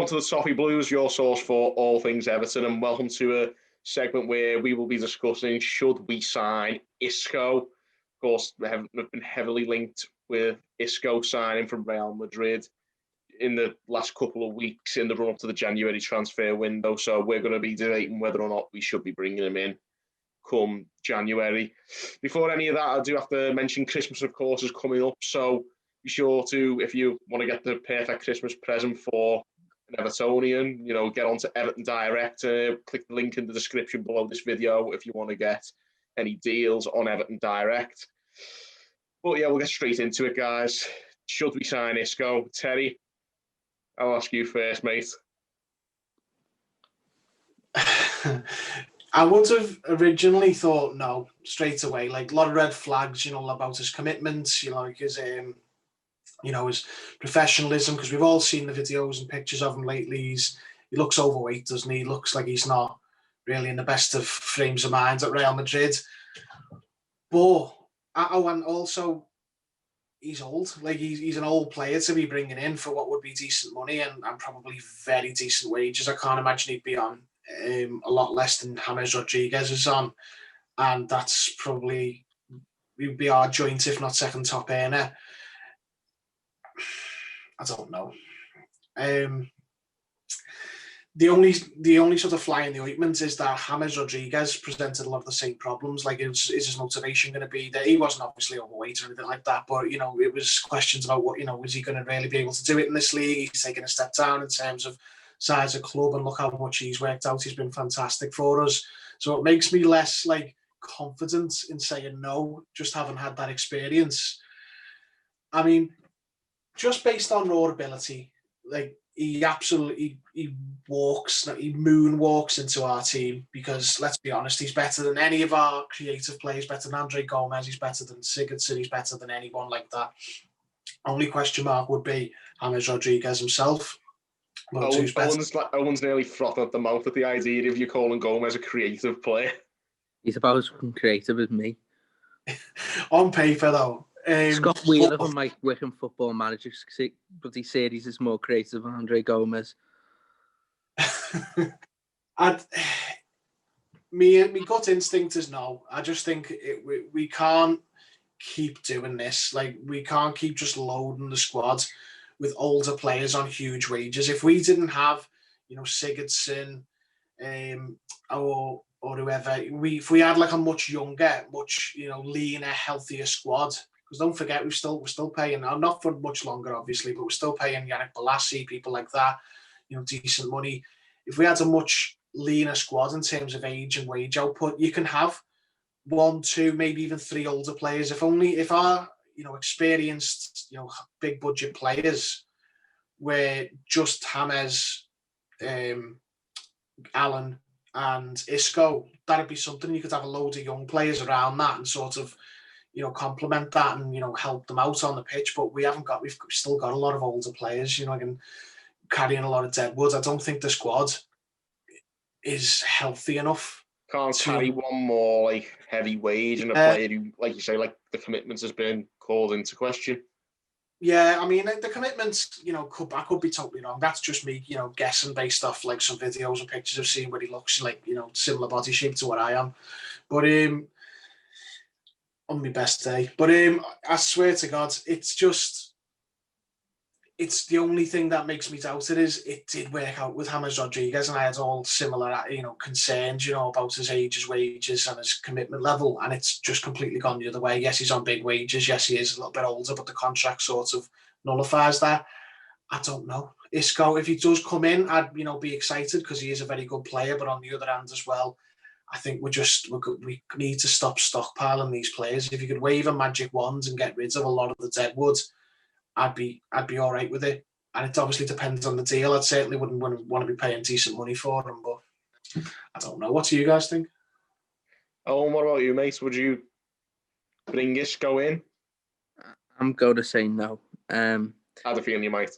Welcome to the Toffee Blues, your source for all things Everton, and welcome to a segment where we will be discussing should we sign Isco. Of course, we have been heavily linked with Isco signing from Real Madrid in the last couple of weeks in the run-up to the January transfer window, so we're going to be debating whether or not we should be bringing him in come January. Before any of that, I do have to mention Christmas, of course, is coming up, so be sure to, if you want to get the perfect Christmas present for an Evertonian, get onto Everton Direct, click the link in the description below this video if you want to get any deals on Everton Direct. But yeah, we'll get straight into it, guys. Should we sign Isco? Terry, I'll ask you first, mate. I would have originally thought no, straight away. Like a lot of red flags, about his commitment, like his his professionalism, because we've all seen the videos and pictures of him lately. He looks overweight, doesn't he? He looks like he's not really in the best of frames of mind at Real Madrid. But, and also, he's old. Like, he's an old player to be bringing in for what would be decent money and probably very decent wages. I can't imagine he'd be on a lot less than James Rodriguez is on. And that's probably, would be our joint, if not second top earner. I don't know. The only sort of fly in the ointment is that James Rodriguez presented a lot of the same problems. Like, is his motivation going to be that he wasn't obviously overweight or anything like that, but it was questions about what was he going to really be able to do it in this league? He's taken a step down in terms of size of club, and look how much he's worked out. He's been fantastic for us. So it makes me less confident in saying no, just having had that experience. I mean, just based on raw ability, he moonwalks into our team, because let's be honest, he's better than any of our creative players, better than Andre Gomez, he's better than Sigurdsson, he's better than anyone like that. Only question mark would be James Rodriguez himself. Owen's nearly frothing at the mouth at the idea of you calling Gomez a creative player. He's about as creative as me. On paper, though. Scott Wheeler from my Wickham Football Manager bloody series is more creative than Andre Gomez. My gut instinct is no. I just think we can't keep doing this. Like, we can't keep just loading the squad with older players on huge wages. If we didn't have, Sigurdsson, or whoever, if we had a much younger, much leaner, healthier squad. Because don't forget, we're still paying, not for much longer, obviously, but we're still paying Yannick Bolasie, people like that, decent money. If we had a much leaner squad in terms of age and wage output, you can have 1, 2, maybe even 3 older players. If our experienced, big budget players were just James, Allen, and Isco, that'd be something. You could have a load of young players around that and sort of complement that and help them out on the pitch. But we've still got a lot of older players, and carrying a lot of deadwood. I don't think the squad is healthy enough. Can't carry one more heavy wage and a player who, like you say, the commitment has been called into question. Yeah, I mean, the commitments, I could be totally wrong. That's just me, guessing based off some videos and pictures of seeing what he looks like, similar body shape to what I am. But on my best day. But I swear to God, it's the only thing that makes me doubt it is it did work out with James Rodriguez, and I had all similar, concerns, about his age, his wages, and his commitment level, and it's just completely gone the other way. Yes, he's on big wages. Yes, he is a little bit older, but the contract sort of nullifies that. I don't know. Isco, if he does come in, I'd be excited because he is a very good player. But on the other hand as well, I think we need to stop stockpiling these players. If you could wave a magic wand and get rid of a lot of the deadwood, I'd be all right with it. And it obviously depends on the deal. I certainly wouldn't want to be paying decent money for them, but I don't know. What do you guys think? Oh, what about you, mate? Would you bring Isco in? I'm going to say no. I had a feeling you might.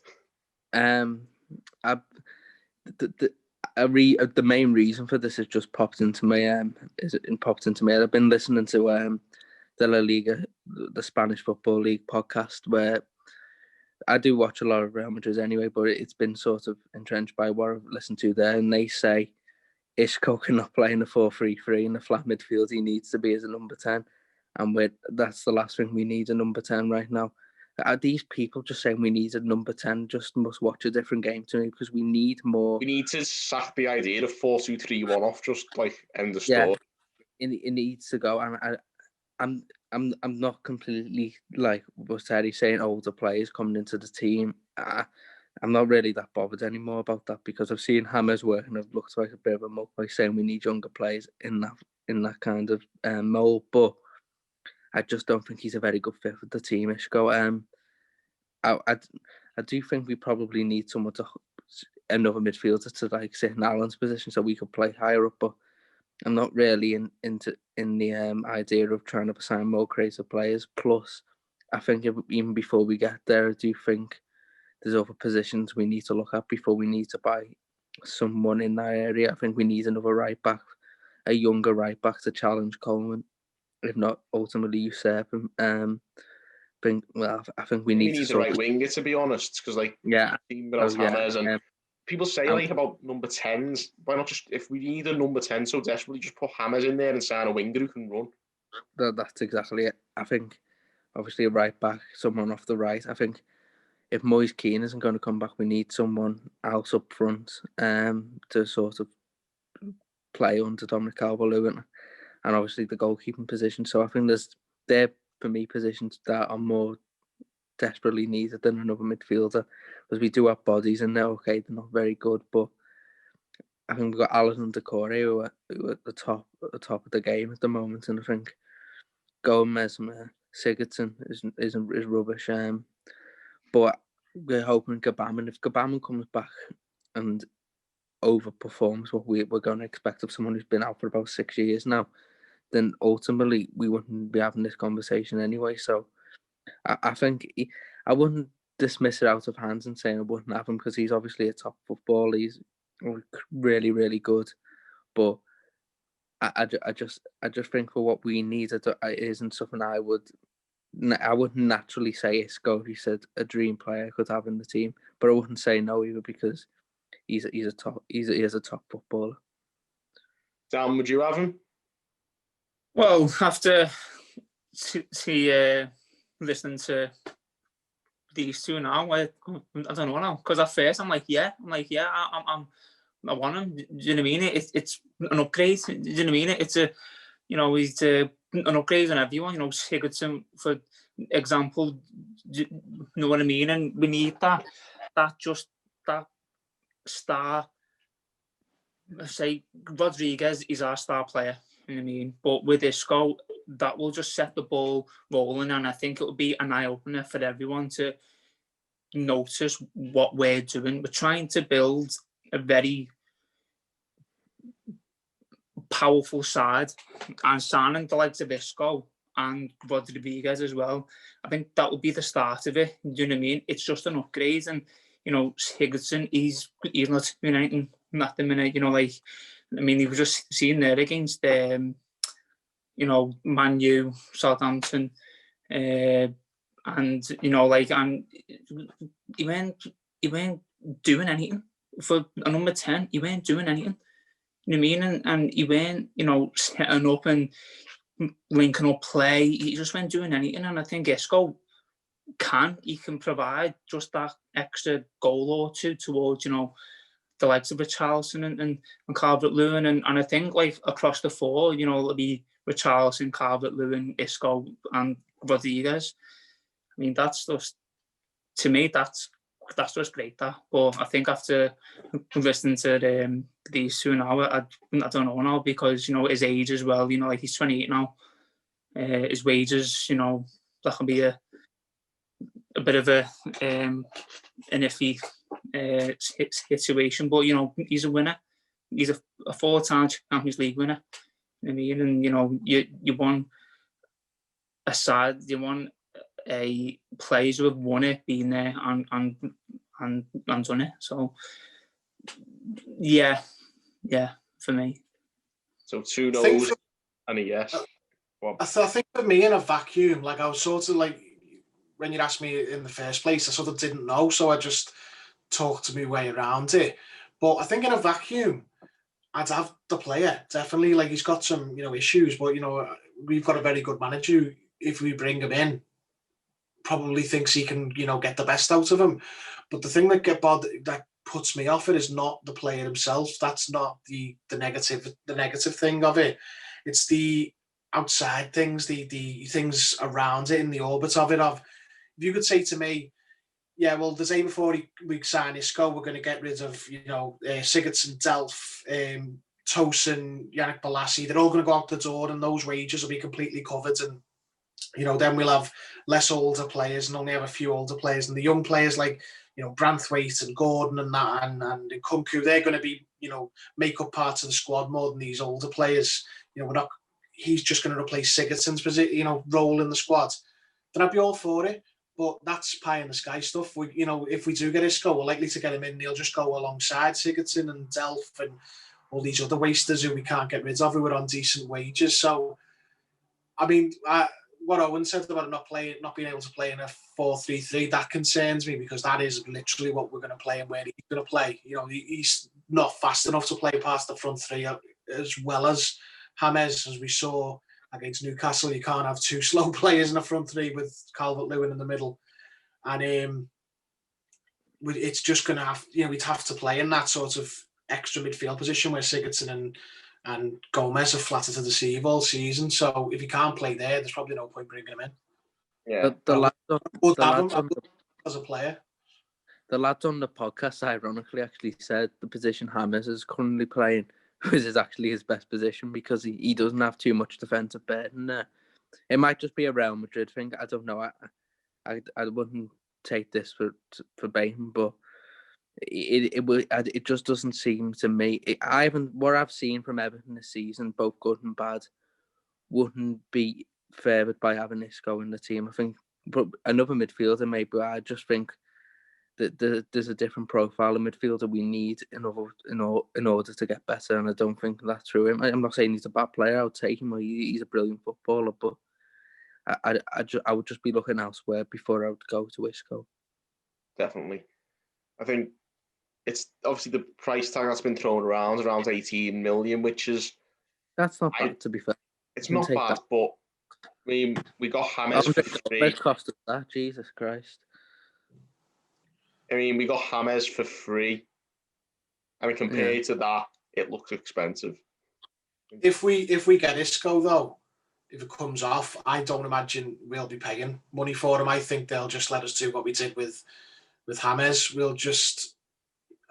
The main reason for this has just popped into my head. I've been listening to the La Liga, the Spanish Football League podcast, where I do watch a lot of Real Madrid anyway, but it's been sort of entrenched by what I've listened to there, and they say Isco cannot play in a 4-3-3 in the flat midfield. He needs to be as a number 10, and that's the last thing we need, a number 10 right now. Are these people just saying we need a number 10 just must watch a different game to me, because we need more. We need to sack the idea of 4-2-3-1 off, just like end the story. Yeah, it needs to go. And I'm not completely like what Terry's saying, older players coming into the team. I'm not really that bothered anymore about that, because I've seen Hammers work and it looks like a bit of a muck by saying we need younger players in that kind of mold. But I just don't think he's a very good fit for the team, Isco. I do think we probably need someone another midfielder to like sit in Alan's position so we could play higher up. But I'm not really in the idea of trying to sign more creative players. Plus, I think even before we get there, I do think there's other positions we need to look at before we need to buy someone in that area. I think we need another right back, a younger right back to challenge Coleman, if not ultimately usurp him. I think we need a right winger, to be honest, because team without Hammers and people say about number 10s. Why not just, if we need a number 10 so desperately, just put Hammers in there and sign a winger who can run? That's exactly it. I think obviously a right back, someone off the right. I think if Moise Keane isn't going to come back, we need someone else up front to sort of play under Dominic Calvert-Lewin, and obviously the goalkeeping position. So I think there for me positions that are more desperately needed than another midfielder, because we do have bodies and they're okay, they're not very good, but I think we've got Allen and Decore who are at the top of the game at the moment, and I think Gomez and Sigurdsson is rubbish. But we're hoping Gabaman, if Gabaman comes back and overperforms what we're going to expect of someone who's been out for about 6 years now, then ultimately we wouldn't be having this conversation anyway. So I think I wouldn't dismiss it out of hands and saying I wouldn't have him, because he's obviously a top footballer. He's really, really good. But I just think for what we need, it isn't something I wouldn't naturally say Isco. He said a dream player could have in the team, but I wouldn't say no either, because he is a top footballer. Dan, would you have him? Well, after listening to these two now, I don't know now, because at first I'm like, I want him. Do you know what I mean? It's an upgrade. Do you know what I mean? It's he's an upgrade on everyone. Sigurdsson, for example. Do you know what I mean? And we need that star. I say Rodriguez is our star player. You know what I mean? But with Isco, that will just set the ball rolling, and I think it will be an eye opener for everyone to notice what we're doing. We're trying to build a very powerful side, and signing the likes of Isco and Rodriguez as well, I think that will be the start of it. Do you know what I mean? It's just an upgrade, and Sigurdsson, he's not doing anything at the minute. He was just seen there against Man U, Southampton, and and he weren't doing anything for a number 10. He weren't doing anything. You know what I mean? And he weren't, setting up and linking up play. He just weren't doing anything. And I think Isco can provide just that extra goal or two towards, the likes of Richarlison and Calvert-Lewin. And I think across the four, it'll be Richarlison, Calvert-Lewin, Isco and Rodriguez. I mean, that's just, to me, that's just great. But I think after listening to these two now, I don't know now, because his age as well. He's 28 now. His wages, that can be a bit of an iffy situation. But he's a winner. He's a 4-time Champions League winner. You know what I mean? And you won a side. You won a players who have won it, been there and done it. So yeah, for me. So 2 no's and a yes. I think for me, in a vacuum, I was sort of when you asked me in the first place, I sort of didn't know, so I just talked my way around it. But I think in a vacuum, I'd have the player, definitely. Like, he's got some, issues, but, we've got a very good manager who, if we bring him in, probably thinks he can, get the best out of him. But the thing that puts me off it is not the player himself. That's not the negative thing of it. It's the outside things, the things around it, in the orbit of it. If you could say to me, yeah, well, the day before we sign Isco, we're going to get rid of, Sigurdsson, Delph, Tosin, Yannick Bolasie. They're all going to go out the door, and those wages will be completely covered. And then we'll have less older players and only have a few older players. And the young players like, Branthwaite and Gordon and that, and Nkunku, they're going to be, make up parts of the squad more than these older players. He's just going to replace Sigurdsson's position, role in the squad. Then I'd be all for it. But that's pie in the sky stuff. If we do get Isco, we're likely to get him in. He'll just go alongside Sigurdsson and Delph and all these other wasters who we can't get rid of, who are on decent wages. So, I mean, what Owen said about not being able to play in a 4-3-3, that concerns me, because that is literally what we're going to play and where he's going to play. He's not fast enough to play past the front three as well as James, as we saw against Newcastle. You can't have two slow players in the front three with Calvert-Lewin in the middle. And it's just going to have, we'd have to play in that sort of extra midfield position where Sigurdsson and Gomez are flatter to deceive all season. So if he can't play there, there's probably no point bringing him in. Yeah. The lads as a player. The lads on the podcast, ironically, actually said the position James is currently playing is actually his best position, because he doesn't have too much defensive burden there. It might just be a Real Madrid thing. I don't know. I wouldn't take this for verbatim, but it just doesn't seem to me. What I've seen from Everton this season, both good and bad, wouldn't be favoured by having Isco in the team. I think, but another midfielder maybe. I just think that there's a different profile of midfielder we need in order to get better, and I don't think that's true. I'm not saying he's a bad player. I would take him. He's a brilliant footballer, but I would just be looking elsewhere before I would go to Isco. Definitely. I think it's obviously the price tag that's been thrown around 18 million, which is... That's not bad, to be fair. It's not bad, but I mean, we got James for free. Let's cost us that, Jesus Christ. I mean, we got James for free. I mean, compared to that, it looks expensive. If we get Isco, though, if it comes off, I don't imagine we'll be paying money for him. I think they'll just let us do what we did with James. We'll just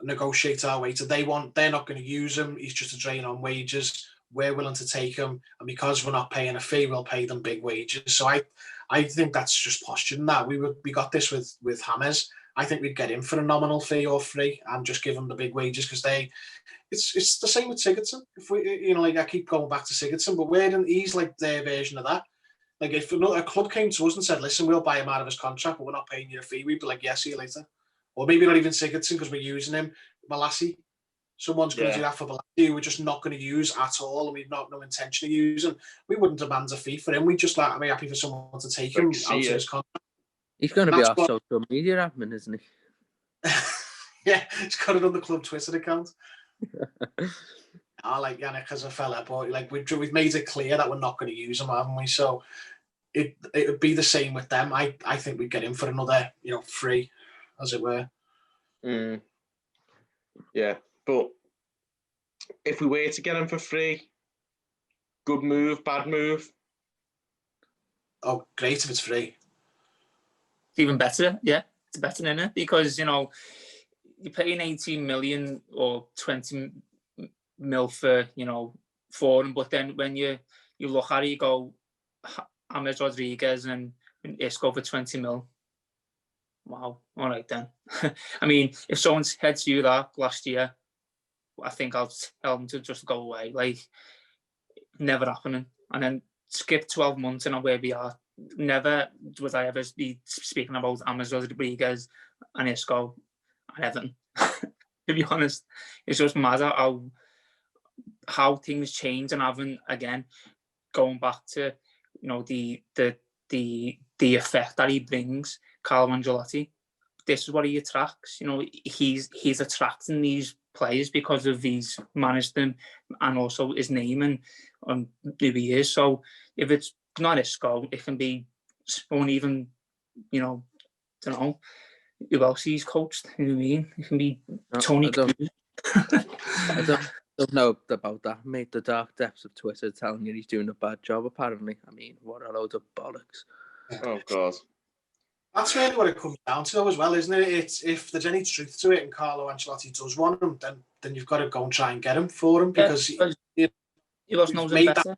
negotiate our way to. They're not going to use him. He's just a drain on wages. We're willing to take him, and because we're not paying a fee, we'll pay them big wages. So I think that's just posturing that. We got this with James. I think we'd get him for a nominal fee or free and just give him the big wages, because it's the same with Sigurdsson. If we, I keep going back to Sigurdsson, but he's like their version of that. Like, if a club came to us and said, listen, we'll buy him out of his contract, but we're not paying you a fee, we'd be like, yeah, see you later. Or maybe not even Sigurdsson, because we're using him. Bolasie. Someone's going to do that for Bolasie, we're just not going to use at all, and we've no intention of using. We wouldn't demand a fee for him. We'd just be happy for someone to take him out of his contract. He's going to be our social media admin, isn't he? Yeah, he's got it on the club Twitter account. I like Yannick as a fella, but we've made it clear that we're not going to use him, haven't we? So it would be the same with them. I think we'd get him for another, free, as it were. Yeah, but if we were to get him for free, good move, bad move? Oh, great if it's free. Even better, yeah. It's better, isn't it? Because, you're paying 18 million or 20 mil for him, but then when you look at it, you go James Rodriguez and Isco for 20 mil. Wow, all right then. I mean, if someone said to you that last year, I think I'll tell them to just go away. Like, never happening. And then skip 12 months and where we are. Never would I ever be speaking about James Rodriguez and Isco and Everton. To be honest, it's just mad how things change, and having, again, going back to the the effect that he brings, Carlo Ancelotti. This is what he attracts. You know, he's attracting these players because of he's managed them and also his name and who he is. So if it's not Isco, it can be someone even, you know, I don't know who else he's coached. You know what I mean? It can be Tony. I don't know about that, mate. The dark depths of Twitter telling you he's doing a bad job, apparently. I mean, what a load of bollocks. Oh, God. That's really what it comes down to, though, as well, isn't it? It's if there's any truth to it, and Carlo Ancelotti does want him, then you've got to go and try and get him for him because he was knows him better.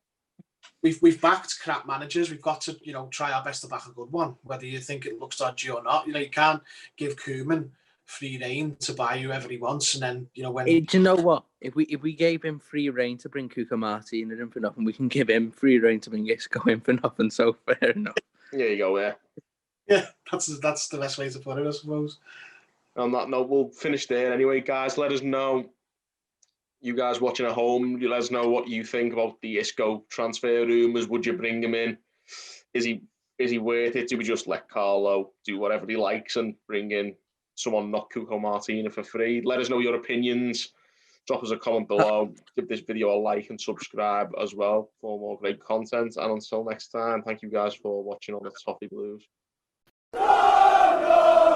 We've backed crap managers. We've got to, you know, try our best to back a good one, whether you think it looks dodgy or not. You know, you can't give Koeman free reign to buy whoever he wants, and then, you know, when. Do you know what? If we gave him free reign to bring Cuca Martina in for nothing, we can give him free reign to bring Isco in for nothing. So fair enough. There you go. Yeah, that's the best way to put it, I suppose. On that note, we'll finish there anyway, guys. Let us know, you guys watching at home, you let us know what you think about the Isco transfer rumours. Would you bring him in? Is he worth it? Do we just let Carlo do whatever he likes and bring in someone not Cuco Martina for free? Let us know your opinions. Drop us a comment below. Give this video a like and subscribe as well for more great content. And until next time, thank you guys for watching on the Toffee Blues. No, no,